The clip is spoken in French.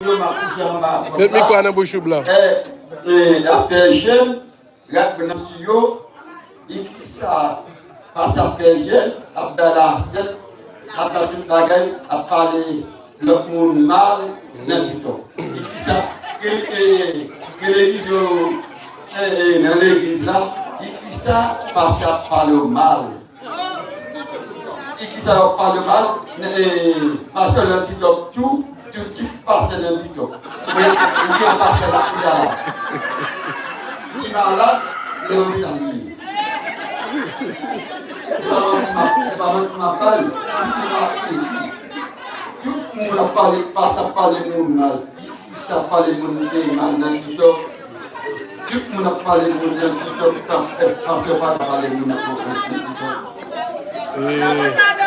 Met mi kwa nan bouchou blanc. La PG, la Benasio, Ikisa, face à PG, Abdallah Hassan, Abdallah Bagay, a parlé le monde mal, n'importe. Ikisa, que l'église là, Ikisa, passe à parler au mal. Ikisa, parle mal, parce que le tout. Tu passes l'invito. Oui, tu passes la prière. Il va là, le vitamine. C'est pas moi qui m'appelle. Tout le monde a parlé, passe à parler de mon mal. Ça parle de mon mal dans l'invito. Tout le monde a parlé de mon invito. Quand on fait pas parler de mon invito.